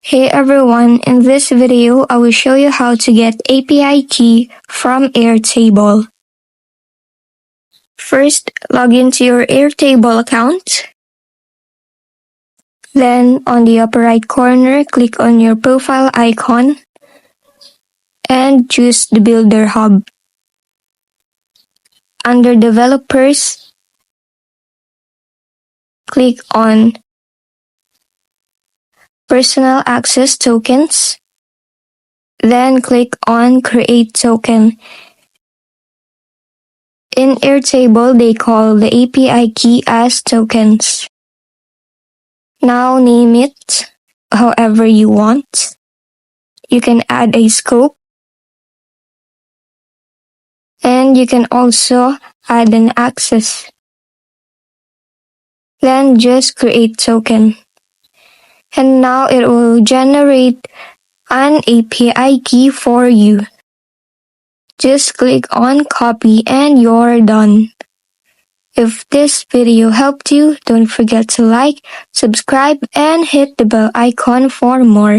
Hey everyone, in this video I will show you how to get API key from Airtable. First, log into your Airtable account. Then, on the upper right corner, click on your profile icon and choose the Builder Hub. Under Developers, click on Personal Access Tokens. Then click on Create Token. In Airtable, they call the API key as tokens. Now name it however you want. You can add a scope. And you can also add an access. Then just create token. And now it will generate an API key for you. Just click on copy and you're done. If this video helped you, don't forget to like, subscribe, and hit the bell icon for more.